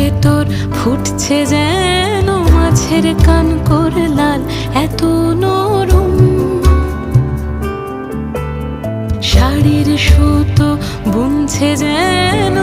ভেতর ফুটছে যেন মাছের কান করে লাল, এত নরম। শাড়ির সুতো বুনছে যেন